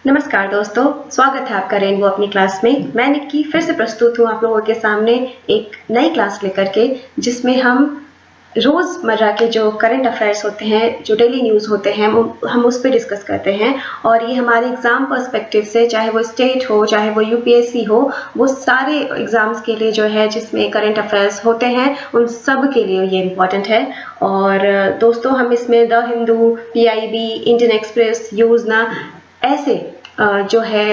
नमस्कार दोस्तों, स्वागत है आपका रेनबो अपनी क्लास में। मैं निक्की फिर से प्रस्तुत हूँ आप लोगों के सामने एक नई क्लास लेकर के, जिसमें हम रोज़मर्रा के जो करंट अफेयर्स होते हैं, जो डेली न्यूज़ होते हैं, हम उस पर डिस्कस करते हैं। और ये हमारे एग्ज़ाम पर्सपेक्टिव से, चाहे वो स्टेट हो, चाहे वो यूपीएससी हो, वो सारे एग्ज़ाम्स के लिए जो है जिसमें करंट अफेयर्स होते हैं, उन सब के लिए ये इम्पॉर्टेंट है। और दोस्तों, हम इसमें the Hindu, PIB, Indian Express, Yojana ऐसे जो है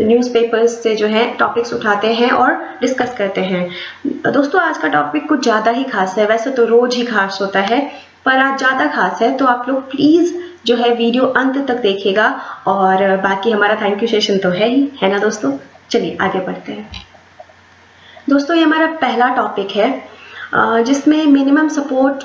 न्यूज़पेपर्स से जो है टॉपिक्स उठाते हैं और डिस्कस करते हैं। दोस्तों, आज का टॉपिक कुछ ज़्यादा ही खास है। वैसे तो रोज ही खास होता है, पर आज ज़्यादा खास है, तो आप लोग प्लीज़ जो है वीडियो अंत तक देखिएगा। और बाकी हमारा थैंक यू सेशन तो है ना दोस्तों। चलिए आगे बढ़ते हैं। दोस्तों, ये हमारा पहला टॉपिक है जिसमें मिनिमम सपोर्ट,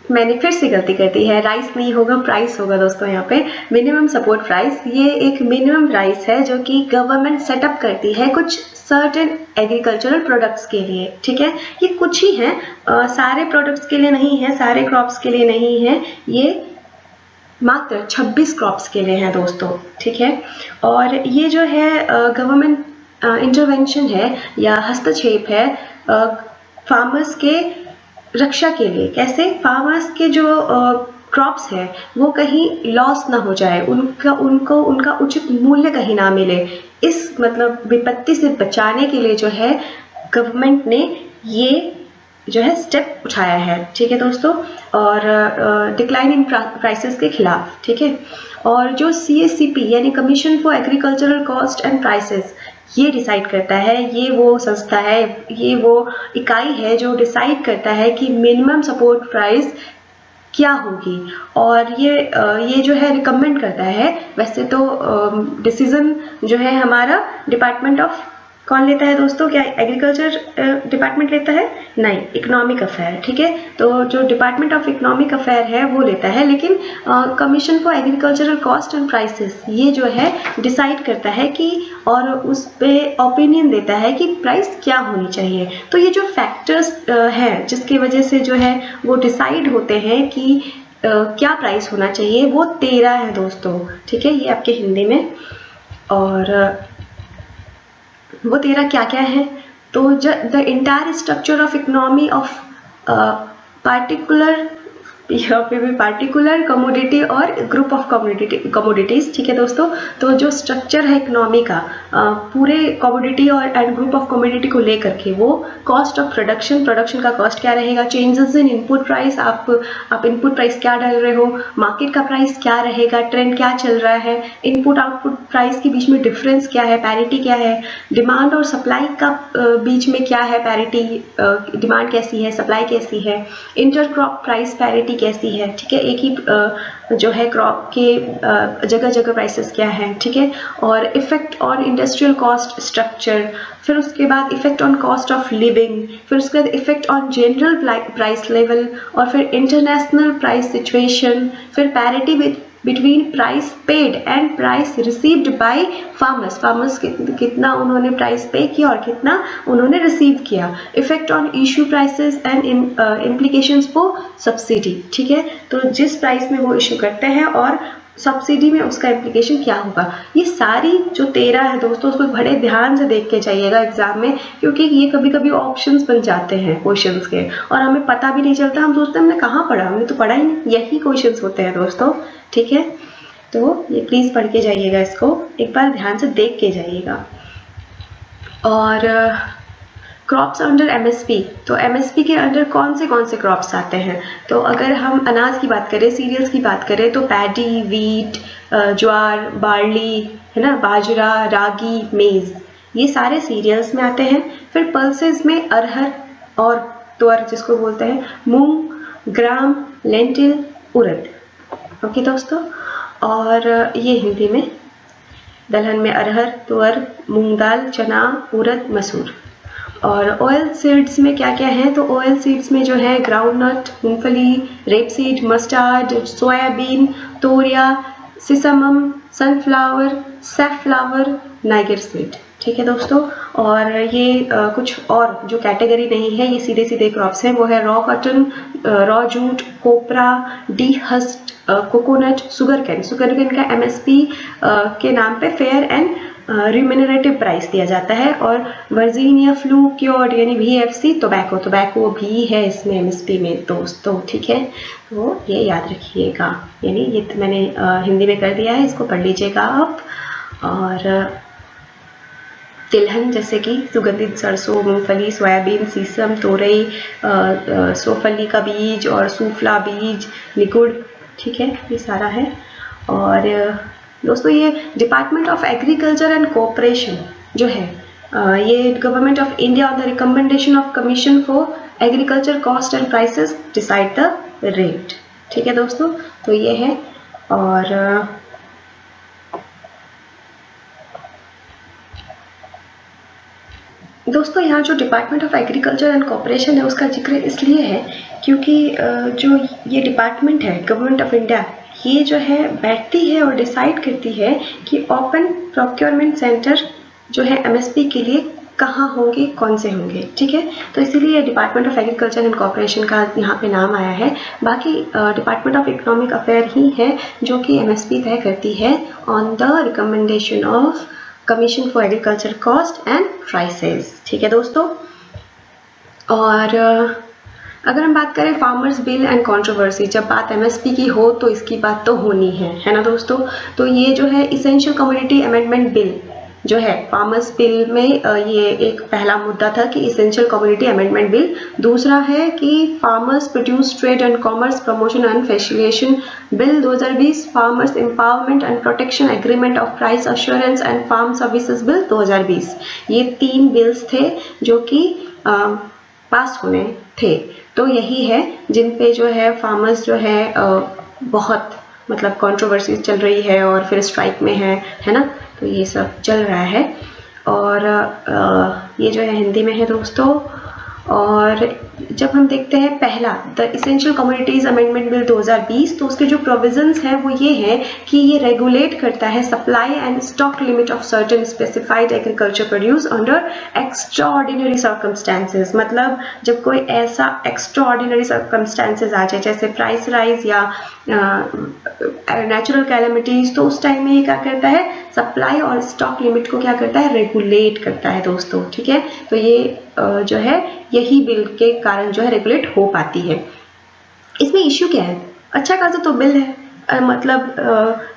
मैंने फिर से गलती कर दी है, राइस नहीं होगा, प्राइस होगा दोस्तों। यहाँ पे मिनिमम सपोर्ट प्राइस, ये एक मिनिमम प्राइस है जो कि गवर्नमेंट सेटअप करती है कुछ सर्टेन एग्रीकल्चरल प्रोडक्ट्स के लिए। ठीक है, ये कुछ ही हैं, सारे प्रोडक्ट्स के लिए नहीं है, सारे क्रॉप्स के लिए नहीं है, ये मात्र 26 क्रॉप्स के लिए हैं दोस्तों। ठीक है, और ये जो है गवर्नमेंट इंटरवेंशन है या हस्तक्षेप है फार्मर्स के रक्षा के लिए। कैसे? फार्मर्स के जो क्रॉप्स हैं वो कहीं लॉस ना हो जाए, उनका उचित मूल्य कहीं ना मिले, इस मतलब विपत्ति से बचाने के लिए जो है गवर्नमेंट ने ये जो है स्टेप उठाया है। ठीक है दोस्तों, और डिक्लाइन इन प्राइसेस के खिलाफ। ठीक है, और जो CSCP यानी commission for agricultural cost and prices, ये डिसाइड करता है, ये वो संस्था है, ये वो इकाई है जो डिसाइड करता है कि मिनिमम सपोर्ट प्राइस क्या होगी। और ये जो है रिकमेंड करता है। वैसे तो डिसीजन जो है हमारा डिपार्टमेंट ऑफ, कौन लेता है दोस्तों? क्या एग्रीकल्चर डिपार्टमेंट लेता है? नहीं, इकोनॉमिक अफेयर। ठीक है, तो जो डिपार्टमेंट ऑफ इकोनॉमिक अफेयर है वो लेता है, लेकिन commission for agricultural cost and prices ये जो है डिसाइड करता है कि, और उस पर ओपिनियन देता है कि प्राइस क्या होनी चाहिए। तो ये जो फैक्टर्स हैं जिसकी वजह से जो है वो डिसाइड होते हैं कि क्या प्राइस होना चाहिए, वो 13 है दोस्तों। ठीक है, ये आपके हिंदी में। और वो 13 क्या क्या है? तो the entire structure of economy of particular, यहाँ पे भी पार्टिकुलर कमोडिटी और ग्रुप ऑफ कमोडिटीज। ठीक है दोस्तों, तो जो स्ट्रक्चर है इकोनॉमी का पूरे कमोडिटी और एंड ग्रुप ऑफ कमोडिटी को लेकर के, वो कॉस्ट ऑफ प्रोडक्शन का कॉस्ट क्या रहेगा, चेंजेस इन इनपुट प्राइस, आप इनपुट प्राइस क्या डाल रहे हो, मार्केट का प्राइस क्या रहेगा, ट्रेंड क्या चल रहा है, इनपुट आउटपुट प्राइस के बीच में डिफरेंस क्या है, पैरिटी क्या है, डिमांड और सप्लाई का बीच में क्या है पैरिटी, डिमांड कैसी है, सप्लाई कैसी है, इंटर क्रॉप प्राइस पैरिटी कैसी है। ठीक है, एक ही जो है क्रॉप के जगह जगह प्राइसेस क्या है। ठीक है, और effect on industrial cost structure, फिर उसके बाद effect on cost of living, फिर उसके बाद effect on general price level, और फिर इंटरनेशनल प्राइस सिचुएशन, फिर parity between price paid and price received by farmers कितना उन्होंने प्राइस पे किया और कितना उन्होंने रिसीव किया, effect on issue prices and implications for subsidy. ठीक है, तो जिस प्राइस में वो इशू करते हैं और सब्सिडी में उसका इम्प्लीकेशन क्या होगा, ये सारी जो 13 है दोस्तों, उसको बड़े ध्यान से देख के जाइएगा एग्जाम में, क्योंकि ये कभी कभी ऑप्शंस बन जाते हैं क्वेश्चंस के और हमें पता भी नहीं चलता। हम सोचते हैं हमने कहाँ पढ़ा, हमने तो पढ़ा ही नहीं, यही क्वेश्चंस होते हैं दोस्तों। ठीक है, तो ये प्लीज़ पढ़ के जाइएगा, इसको एक बार ध्यान से देख के जाइएगा। और क्रॉप्स अंडर MSP, तो MSP के अंडर कौन से क्रॉप्स आते हैं? तो अगर हम अनाज की बात करें, सीरियल्स की बात करें, तो पैडी, वीट, ज्वार, बार्ली, है ना, बाजरा, रागी, मेज़, ये सारे सीरियल्स में आते हैं। फिर पल्सेस में अरहर और तुअर जिसको बोलते हैं, मूंग, ग्राम, लेंटिल, उड़द। ओके दोस्तों, और ये हिंदी में दलहन में अरहर, तुअर, मूंग दाल, चना, उड़द, मसूर। और ऑयल सीड्स में क्या क्या है? तो ऑयल सीड्स में जो है ग्राउंडनट, मूंगफली, rapeseed, mustard, soybean, toria, sesamum, sunflower, safflower, niger seed. ठीक है दोस्तों। और ये कुछ और जो कैटेगरी नहीं है, ये सीधे सीधे क्रॉप्स हैं, वो है रॉ कॉटन, रॉ जूट, कोपरा, डी हस्ट, कोकोनट, सुगर कैन का एमएसपी के नाम पे फेयर एंड रिम्यूनरेटिव प्राइस दिया जाता है। और वर्जीनिया फ्लू क्योर्ड यानी VFC टोबैको भी है इसमें एमएसपी में दोस्तों, ठीक है। तो ये याद रखिएगा, यानी ये तो मैंने हिंदी में कर दिया है, इसको पढ़ लीजिएगा आप। और तिलहन जैसे कि सुगंधित सरसों, मूंगफली, सोयाबीन, सीसम, तोरई, सोफली का बीज और सूफला बीज, निगुड़, ठीक है, ये सारा है। और दोस्तों ये department of agriculture and cooperation जो है, ये government of India on the recommendation of commission for agriculture cost and prices decide the rate, ठीक है दोस्तों। तो ये है। और दोस्तों यहाँ जो department of agriculture and cooperation है उसका जिक्र इसलिए है क्योंकि जो ये डिपार्टमेंट है गवर्नमेंट ऑफ इंडिया, ये जो है बैठती है और डिसाइड करती है कि ओपन प्रोक्योरमेंट सेंटर जो है एमएसपी के लिए कहाँ होंगे, कौन से होंगे, ठीक है। तो इसीलिए department of agriculture and cooperation का यहाँ पे नाम आया है। बाकी डिपार्टमेंट ऑफ इकोनॉमिक अफेयर ही है जो कि एमएसपी तय करती है on the recommendation of commission for agriculture cost and prices, ठीक है दोस्तों। और अगर हम बात करें फार्मर्स बिल एंड कंट्रोवर्सी, जब बात एमएसपी की हो तो इसकी बात तो होनी है ना दोस्तों। तो ये जो है इसेंशियल कमोडिटी अमेंडमेंट बिल जो है फार्मर्स बिल में, ये एक पहला मुद्दा था कि इसेंशियल कमोडिटी अमेंडमेंट बिल। दूसरा है कि farmers produce trade and commerce promotion and facilitation bill 2020, farmers empowerment and protection agreement of price assurance and farm services bill 2020। ये 3 बिल्स थे जो कि पास होने थे। तो यही है जिन पे जो है फार्मर्स जो है बहुत मतलब कंट्रोवर्सी चल रही है और फिर स्ट्राइक में है ना। तो ये सब चल रहा है। और ये जो है हिंदी में है दोस्तों। और जब हम देखते हैं पहला the essential commodities amendment bill 2020, तो उसके जो प्रोविजंस हैं वो ये है कि ये रेगुलेट करता है supply and stock limit of certain specified agriculture produce under extraordinary circumstances. मतलब जब कोई ऐसा एक्स्ट्राऑर्डिनरी सर्कमस्टेंसेस आ जाए जैसे प्राइस राइज या नेचुरल कैलेमिटीज, तो उस टाइम में ये क्या करता है, सप्लाई और स्टॉक लिमिट को क्या करता है, रेगुलेट करता है दोस्तों, ठीक है। तो ये जो है यही बिल के कारण जो है रेगुलेट हो पाती है। इसमें इश्यू क्या है, अच्छा खासा तो बिल है, मतलब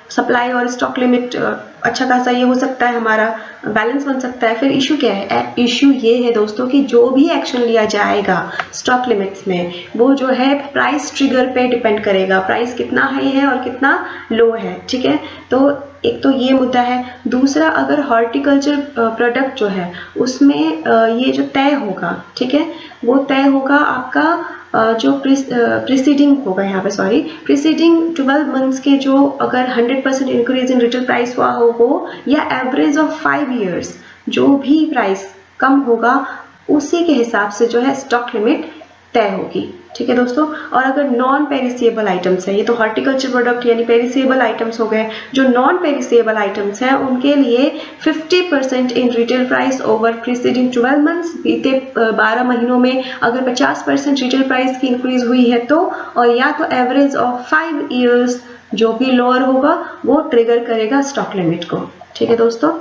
सप्लाई और स्टॉक लिमिट अच्छा खासा ये हो सकता है, हमारा बैलेंस बन सकता है। फिर इशू क्या है, इशू ये है दोस्तों कि जो भी एक्शन लिया जाएगा स्टॉक लिमिट्स में वो जो है प्राइस ट्रिगर पे डिपेंड करेगा, प्राइस कितना हाई है और कितना लो है, ठीक है। तो एक तो ये मुद्दा है। दूसरा, अगर हॉर्टिकल्चर प्रोडक्ट जो है उसमें ये जो तय होगा, ठीक है, वो तय होगा आपका जो प्रीसीडिंग होगा यहाँ पे, सॉरी, प्रीसीडिंग 12 मंथ्स के जो अगर 100% इंक्रीज इन रिटेल प्राइस हुआ हो या एवरेज ऑफ 5 ईयर्स जो भी प्राइस कम होगा उसी के हिसाब से जो है स्टॉक लिमिट तय होगी, ठीक है दोस्तों। और अगर नॉन पेरिसेबल आइटम्स है, ये तो हॉर्टिकल्चर प्रोडक्ट यानी पेरिसेबल आइटम्स हो गए, जो नॉन पेरिसेबल आइटम्स हैं उनके लिए 50% in retail price over preceding 12 months, बीते 12 महीनों में अगर 50% रिटेल प्राइस की इंक्रीज हुई है तो, और या तो एवरेज ऑफ 5 ईयर्स जो भी लोअर होगा वो ट्रिगर करेगा स्टॉक लिमिट को, ठीक है दोस्तों।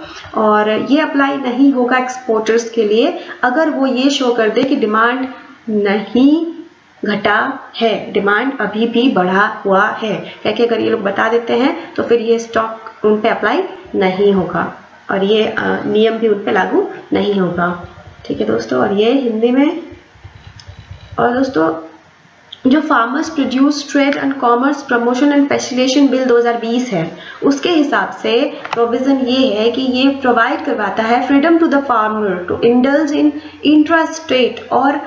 और ये अप्लाई नहीं होगा एक्सपोर्टर्स के लिए अगर वो ये शो कर दे कि डिमांड नहीं घटा है, डिमांड अभी भी बढ़ा हुआ है, क्योंकि अगर ये लोग बता देते हैं तो फिर ये स्टॉक उन पे अप्लाई नहीं होगा और ये नियम भी उन पे लागू नहीं होगा, ठीक है दोस्तों। और ये हिंदी में। और दोस्तों जो farmers produce trade and commerce promotion and facilitation bill 2020 है, उसके हिसाब से प्रोविजन ये है कि ये प्रोवाइड करवाता है freedom to the farmer to indulge in intra state और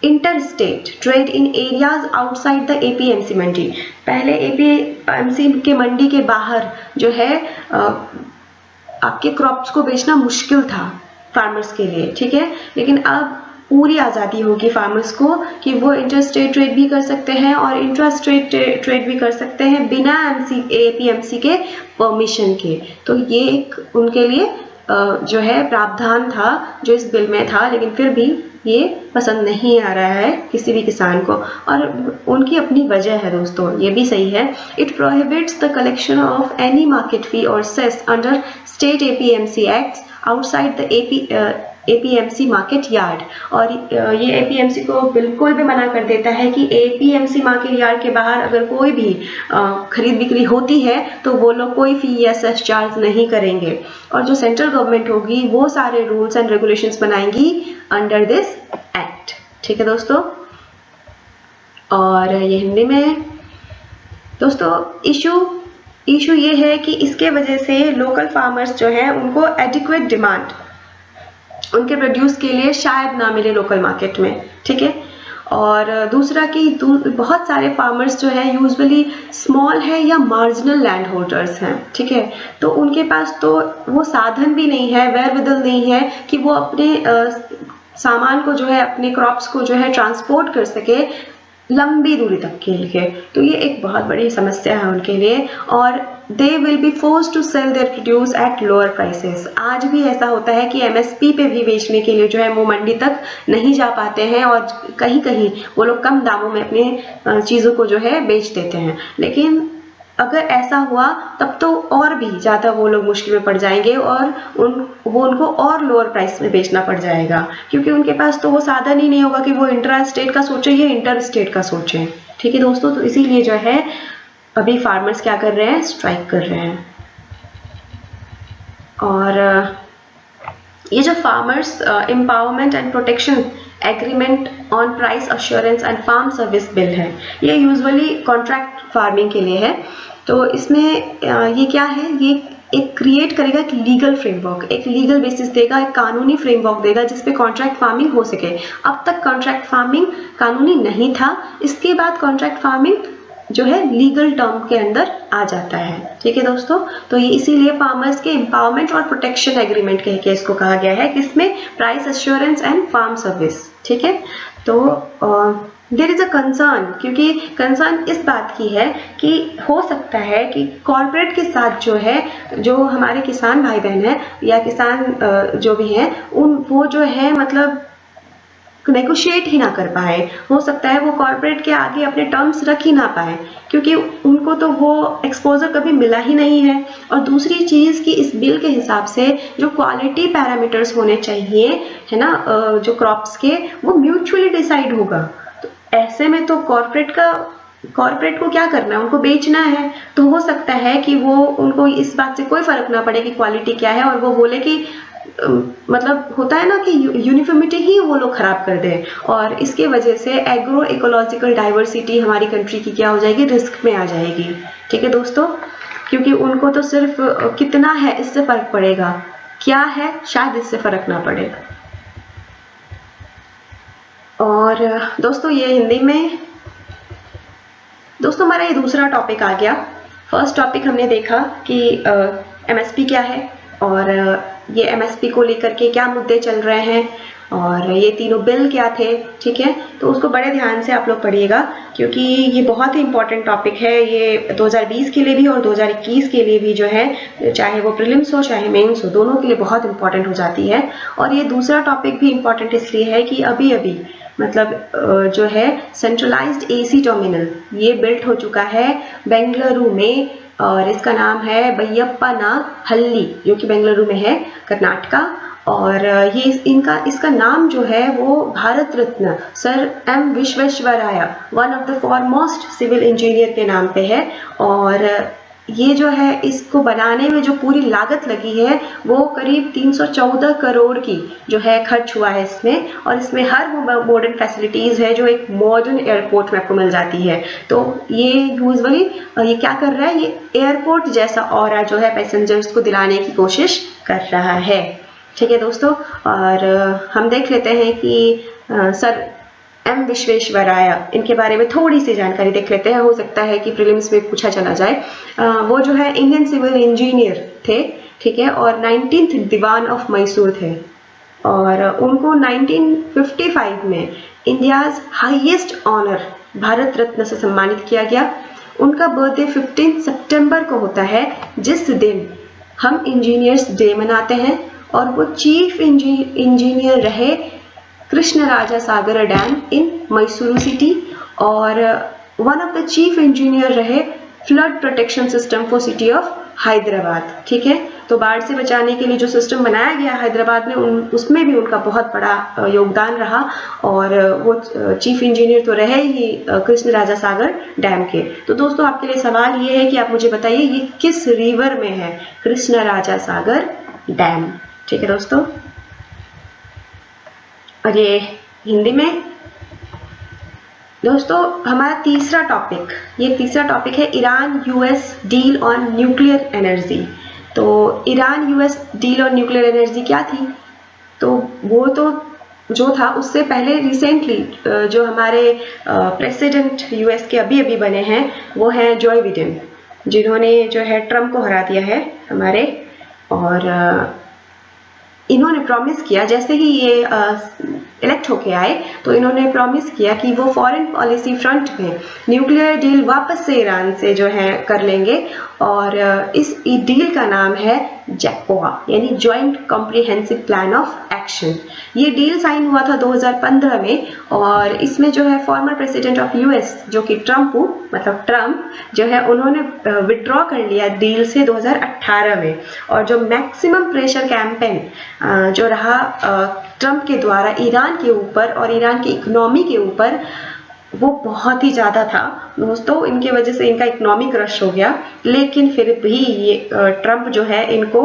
interstate trade in areas outside the APMC mandi. पहले एपीएमसी के मंडी के बाहर जो है आपके क्रॉप्स को बेचना मुश्किल था फार्मर्स के लिए, ठीक है। लेकिन अब पूरी आज़ादी होगी फार्मर्स को कि वो इंटरस्टेट ट्रेड भी कर सकते हैं और इंट्रास्टेट ट्रेड भी कर सकते हैं बिना एपीएमसी के परमिशन के। तो ये एक उनके लिए जो है प्रावधान था जो इस बिल में था, लेकिन फिर भी ये पसंद नहीं आ रहा है किसी भी किसान को, और उनकी अपनी वजह है दोस्तों, ये भी सही है। It prohibits the collection of any market fee और cess under state APMC acts outside the APMC market yard. और ये APMC को बिल्कुल भी मना कर देता है कि APMC मार्केट यार्ड के बाहर अगर कोई भी खरीद बिक्री होती है तो वो लोग कोई फी या सेस चार्ज नहीं करेंगे, और जो सेंट्रल गवर्नमेंट होगी वो सारे रूल्स एंड रेगुलेशंस बनाएंगी अंडर दिस एक्ट। ठीक है दोस्तों, और ये हिंदी में दोस्तों इशू ये है कि इसके वजह से लोकल फार्मर्स जो है उनको एडिक्वेट डिमांड उनके प्रोड्यूस के लिए शायद ना मिले लोकल मार्केट में। ठीक है, और दूसरा कि बहुत सारे फार्मर्स जो है यूजुअली स्मॉल है या मार्जिनल लैंड होल्डर्स हैं। ठीक है, तो उनके पास तो वो साधन भी नहीं है, वेयरविदल नहीं है कि वो अपने सामान को जो है, अपने क्रॉप्स को जो है ट्रांसपोर्ट कर सके लंबी दूरी तक के लिए। तो ये एक बहुत बड़ी समस्या है उनके लिए, और they will be forced to sell their produce at lower prices. आज भी ऐसा होता है कि MSP पे भी बेचने के लिए जो है वो मंडी तक नहीं जा पाते हैं, और कहीं कहीं वो लोग कम दामों में अपने चीज़ों को जो है बेच देते हैं। लेकिन अगर ऐसा हुआ तब तो और भी ज़्यादा वो लोग मुश्किल में पड़ जाएंगे, और वो उनको और लोअर प्राइस में बेचना पड़ जाएगा, क्योंकि उनके पास तो वो साधन ही नहीं होगा कि वो इंट्रा स्टेट का सोचें या इंटर स्टेट का सोचें। ठीक है दोस्तों, तो इसीलिए जो है अभी फार्मर्स क्या कर रहे हैं, स्ट्राइक कर रहे हैं। और ये जो farmers empowerment and protection agreement on price assurance and farm service bill है, ये यूजुअली कॉन्ट्रैक्ट फार्मिंग के लिए है। तो इसमें ये क्या है, ये एक क्रिएट करेगा एक लीगल फ्रेमवर्क, एक लीगल बेसिस देगा, एक कानूनी फ्रेमवर्क देगा जिसपे कॉन्ट्रैक्ट फार्मिंग हो सके। अब तक कॉन्ट्रैक्ट फार्मिंग कानूनी नहीं था, इसके बाद कॉन्ट्रैक्ट फार्मिंग जो है लीगल टर्म के अंदर आ जाता है। ठीक है दोस्तों, तो ये इसीलिए फार्मर्स के एम्पावरमेंट और प्रोटेक्शन एग्रीमेंट कह के इसको कहा गया है, किसमें, price assurance and farm service. ठीक है, तो देयर इज अ कंसर्न, क्योंकि कंसर्न इस बात की है कि हो सकता है कि कॉर्पोरेट के साथ जो है, जो हमारे किसान भाई बहन हैं या किसान जो भी हैं, वो जो है मतलब नेगोशिएट ही ना कर पाए। हो सकता है वो कॉर्पोरेट के आगे अपने टर्म्स रख ही ना पाए, क्योंकि उनको तो वो एक्सपोजर कभी मिला ही नहीं है। और दूसरी चीज़ कि इस बिल के हिसाब से जो क्वालिटी पैरामीटर्स होने चाहिए है ना, जो क्रॉप्स के, वो म्यूचुअली डिसाइड होगा। तो ऐसे में तो कॉर्पोरेट को क्या करना है, उनको बेचना है। तो हो सकता है कि वो, उनको इस बात से कोई फर्क ना पड़े कि क्वालिटी क्या है, और वो बोले कि मतलब होता है ना कि यूनिफॉर्मिटी ही वो लोग खराब कर दें, और इसके वजह से एग्रो इकोलॉजिकल डाइवर्सिटी हमारी कंट्री की क्या हो जाएगी, रिस्क में आ जाएगी। ठीक है दोस्तों, क्योंकि उनको तो सिर्फ कितना है इससे फर्क पड़ेगा, क्या है शायद इससे फर्क ना पड़े। और दोस्तों ये हिंदी में, दोस्तों हमारा ये दूसरा टॉपिक आ गया। फर्स्ट टॉपिक हमने देखा कि MSP क्या है, और ये MSP को लेकर के क्या मुद्दे चल रहे हैं, और ये तीनों बिल क्या थे। ठीक है, तो उसको बड़े ध्यान से आप लोग पढ़िएगा, क्योंकि ये बहुत ही इंपॉर्टेंट टॉपिक है। ये 2020 के लिए भी और 2021 के लिए भी जो है, चाहे वो प्रीलिम्स हो चाहे मेंस हो, दोनों के लिए बहुत इंपॉर्टेंट हो जाती है। और ये दूसरा टॉपिक भी इंपॉर्टेंट इसलिए है कि अभी अभी मतलब जो है सेंट्रलाइज्ड AC टर्मिनल ये बिल्ट हो चुका है बेंगलुरु में, और इसका नाम है बैयप्पानाहल्ली, जो कि बेंगलुरु में है, कर्नाटका। और ये इसका नाम जो है वो Bharat Ratna sir M Visvesvaraya, one of the foremost civil engineer के नाम पे है। और ये जो है, इसको बनाने में जो पूरी लागत लगी है वो करीब 314 करोड़ की जो है खर्च हुआ है इसमें, और इसमें हर वो मॉडर्न फैसिलिटीज़ है जो एक मॉडर्न एयरपोर्ट में आपको मिल जाती है। तो ये यूजुअली ये क्या कर रहा है, ये एयरपोर्ट जैसा ऑरा जो है पैसेंजर्स को दिलाने की कोशिश कर रहा है। ठीक है दोस्तों, और हम देख लेते हैं कि सर M विश्वेश्वराया, इनके बारे में थोड़ी सी जानकारी देख लेते हैं, हो सकता है कि प्रीलिम्स में पूछा चला जाए। वो जो है इंडियन सिविल इंजीनियर थे, ठीक है, और 19th दीवान ऑफ मैसूर थे, और उनको 1955 में India's highest honour Bharat Ratna से सम्मानित किया गया। उनका बर्थडे 15 सितंबर को होता है, जिस दिन हम इंजीनियर्स डे मनाते हैं, और वो चीफ इंजीनियर रहे Krishnaraja Sagar dam in Mysuru city, और one of the chief engineer रहे flood protection system for city of Hyderabad. ठीक है, तो बाढ़ से बचाने के लिए जो सिस्टम बनाया गया हैदराबाद में उसमें भी उनका बहुत बड़ा योगदान रहा, और वो चीफ इंजीनियर तो रहे ही कृष्णराजा सागर डैम के। तो दोस्तों आपके लिए सवाल ये है कि आप मुझे बताइए ये किस रिवर में है कृष्णराजा सागर डैम। ठीक है दोस्तों, और ये हिंदी में दोस्तों हमारा तीसरा टॉपिक है Iran US deal on nuclear energy. तो Iran US deal on nuclear energy क्या थी? तो वो तो जो था उससे पहले रिसेंटली जो हमारे प्रेसिडेंट यूएस के अभी बने हैं वो हैं जो बिडेन, जिन्होंने जो है ट्रम्प को हरा दिया है हमारे, और इन्होंने प्रॉमिस किया जैसे ही ये इलेक्ट होके आए तो इन्होंने प्रॉमिस किया कि वो फॉरेन पॉलिसी फ्रंट में न्यूक्लियर डील वापस से ईरान से जो है कर लेंगे, और इस डील का नाम है जैपोआ यानी joint comprehensive plan of action. ये डील साइन हुआ था 2015 में, और इसमें जो है फॉर्मर प्रेसिडेंट ऑफ यूएस जो कि ट्रम्प जो है उन्होंने विड्रॉ कर लिया डील से 2018 में, और जो मैक्सिमम प्रेशर कैंपेन जो रहा ट्रम्प के द्वारा ईरान के ऊपर और ईरान की इकोनॉमी के ऊपर वो बहुत ही ज़्यादा था दोस्तों। इनके वजह से इनका इकोनॉमी क्रश हो गया, लेकिन फिर भी ये ट्रम्प जो है इनको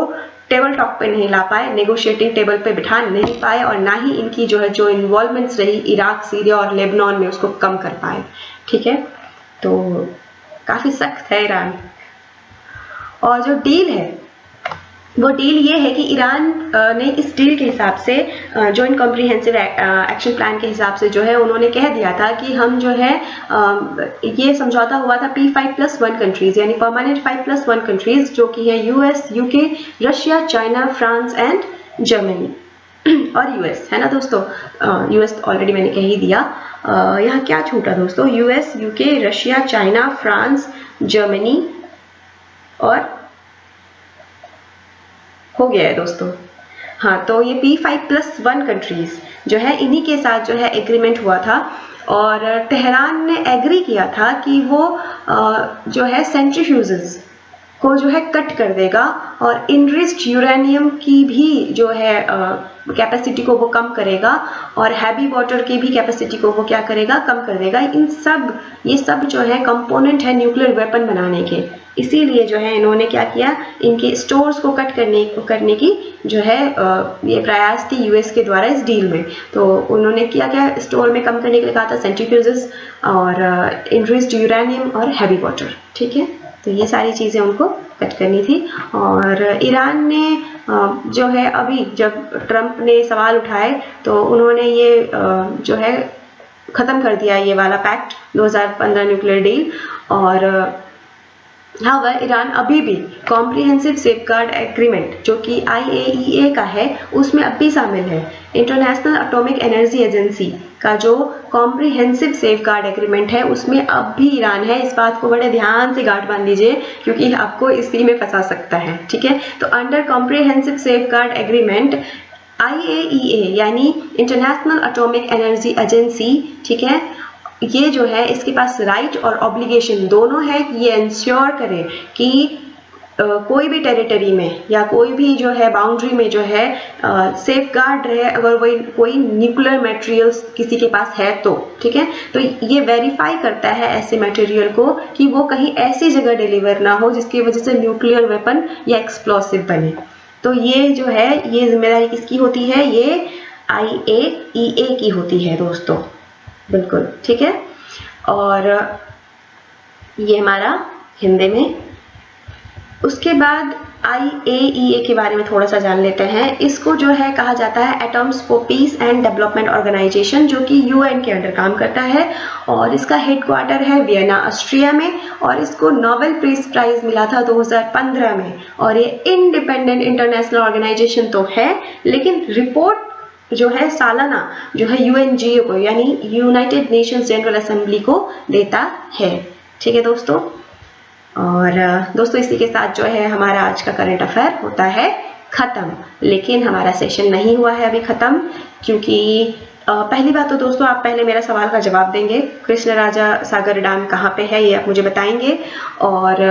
टेबल टॉक पे नहीं ला पाए, नेगोशिएटिंग टेबल पे बिठा नहीं पाए, और ना ही इनकी जो इन्वॉल्वमेंट्स रही इराक, सीरिया और लेबनान में उसको कम कर पाए। ठीक है, तो काफ़ी सख्त है ईरान। और जो डील है वो डील ये है कि ईरान ने इस डील के हिसाब से जॉइंट कॉम्प्रिहेंसिव एक्शन प्लान के हिसाब से जो है उन्होंने कह दिया था कि हम जो है ये समझौता हुआ था P5+1 कंट्रीज यानी परमानेंट 5+1 कंट्रीज जो कि है US, UK, Russia, China, France and Germany और यूएस, है ना दोस्तों। यूएस ऑलरेडी मैंने कह ही दिया। यहाँ क्या छूटा दोस्तों? US, UK, Russia, China, France, Germany और हो गया है दोस्तों। हाँ, तो ये P5+1 कंट्रीज जो है इन्हीं के साथ जो है एग्रीमेंट हुआ था, और तेहरान ने एग्री किया था कि वो जो है सेंट्रीफ्यूजेस को जो है कट कर देगा, और इनरिच्ड यूरेनियम की भी जो है कैपेसिटी को वो कम करेगा, और हैवी वाटर की भी कैपेसिटी को वो क्या करेगा? कम कर देगा। ये सब जो है कंपोनेंट है न्यूक्लियर वेपन बनाने के, इसीलिए जो है इन्होंने क्या किया, इनके स्टोर्स को कट करने की जो है ये प्रयास थी यूएस के द्वारा इस डील में। तो उन्होंने क्या स्टोर में कम करने के लिए कहा था? सेंट्रीफ्यूजेस और इनरिच्ड यूरेनियम और हैवी वाटर। ठीक है, तो ये सारी चीज़ें उनको कट करनी थी। और ईरान ने जो है अभी जब ट्रम्प ने सवाल उठाए तो उन्होंने ये जो है ख़त्म कर दिया ये वाला पैक्ट 2015 न्यूक्लियर डील। और हाँ, वह ईरान अभी भी कॉम्प्रिहेंसिव सेफगार्ड एग्रीमेंट जो कि IAEA का है उसमें अब भी शामिल है। इंटरनेशनल एटॉमिक एनर्जी एजेंसी का जो कॉम्प्रिहेंसिव सेफगार्ड एग्रीमेंट है उसमें अब भी ईरान है। इस बात को बड़े ध्यान से गांठ बांध लीजिए क्योंकि आपको इसी में फंसा सकता है। ठीक है, तो under comprehensive safeguard agreement IAEA यानी इंटरनेशनल एटॉमिक एनर्जी एजेंसी, ठीक है, ये जो है इसके पास राइट और ऑब्लिगेशन दोनों है कि ये इंश्योर करे कि कोई भी टेरिटरी में या कोई भी जो है बाउंड्री में जो है सेफगार्ड रहे अगर वही कोई न्यूक्लियर मटेरियल्स किसी के पास है तो। ठीक है, तो ये वेरीफाई करता है ऐसे मटेरियल को कि वो कहीं ऐसी जगह डिलीवर ना हो जिसकी वजह से न्यूक्लियर वेपन या एक्सप्लोसिव बने। तो ये जो है ये जिम्मेदारी किसकी होती है? ये IAEA की होती है दोस्तों, बिल्कुल ठीक है। और ये हमारा हिंदी में। उसके बाद IAEA के बारे में थोड़ा सा जान लेते हैं। इसको जो है कहा जाता है atoms for peace and development organization जो कि UN के अंडर काम करता है, और इसका हेडक्वार्टर है वियना ऑस्ट्रिया में, और इसको नोबेल पीस प्राइज मिला था 2015 में। और ये इंडिपेंडेंट इंटरनेशनल ऑर्गेनाइजेशन तो है लेकिन रिपोर्ट जो है सालाना जो है UNGA को यानी यूनाइटेड नेशंस जनरल असेंबली को देता है। ठीक है दोस्तों। और दोस्तों इसी के साथ जो है हमारा आज का करंट अफेयर होता है ख़त्म, लेकिन हमारा सेशन नहीं हुआ है अभी ख़त्म, क्योंकि पहली बात तो दोस्तों आप पहले मेरा सवाल का जवाब देंगे, कृष्ण राजा सागर डैम कहाँ पे है ये आप मुझे बताएंगे, और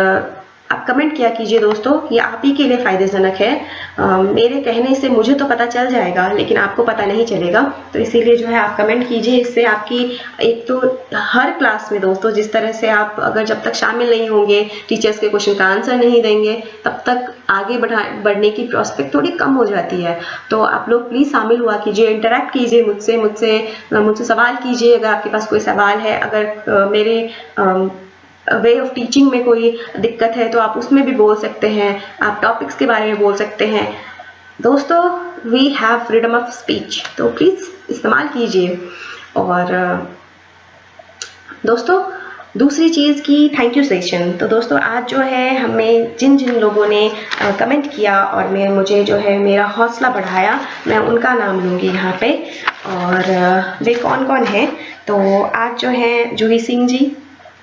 आप कमेंट किया कीजिए दोस्तों, ये आप ही के लिए फ़ायदेजनक है। मेरे कहने से मुझे तो पता चल जाएगा लेकिन आपको पता नहीं चलेगा, तो इसीलिए जो है आप कमेंट कीजिए। इससे आपकी एक तो हर क्लास में दोस्तों जिस तरह से आप अगर जब तक शामिल नहीं होंगे, टीचर्स के क्वेश्चन का आंसर नहीं देंगे, तब तक आगे बढ़ने की प्रॉस्पेक्ट थोड़ी कम हो जाती है। तो आप लोग प्लीज़ शामिल हुआ कीजिए, इंटरेक्ट कीजिए मुझसे सवाल कीजिए अगर आपके पास कोई सवाल है। अगर मेरे वे ऑफ टीचिंग में कोई दिक्कत है तो आप उसमें भी बोल सकते हैं, आप टॉपिक्स के बारे में बोल सकते हैं। दोस्तों we have freedom of speech, तो प्लीज़ इस्तेमाल कीजिए। और दोस्तों दूसरी चीज़ की थैंक यू सेशन। तो दोस्तों आज जो है हमें जिन जिन लोगों ने कमेंट किया और मुझे जो है मेरा हौसला बढ़ाया, मैं उनका नाम लूँगी यहाँ पे, और वे कौन कौन हैं। तो आज जो है जूही सिंह जी,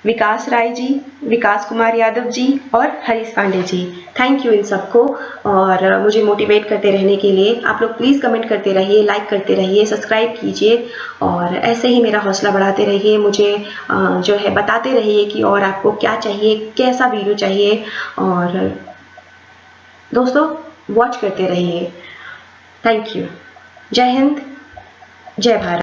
विकास राय जी, विकास कुमार यादव जी और Harish Pandey ji, thank you in सबको, और मुझे मोटिवेट करते रहने के लिए। आप लोग प्लीज़ कमेंट करते रहिए, लाइक करते रहिए, सब्सक्राइब कीजिए, और ऐसे ही मेरा हौसला बढ़ाते रहिए। मुझे जो है बताते रहिए कि और आपको क्या चाहिए, कैसा वीडियो चाहिए, और दोस्तों वॉच करते रहिए। Thank you. जय हिंद, जय भारत।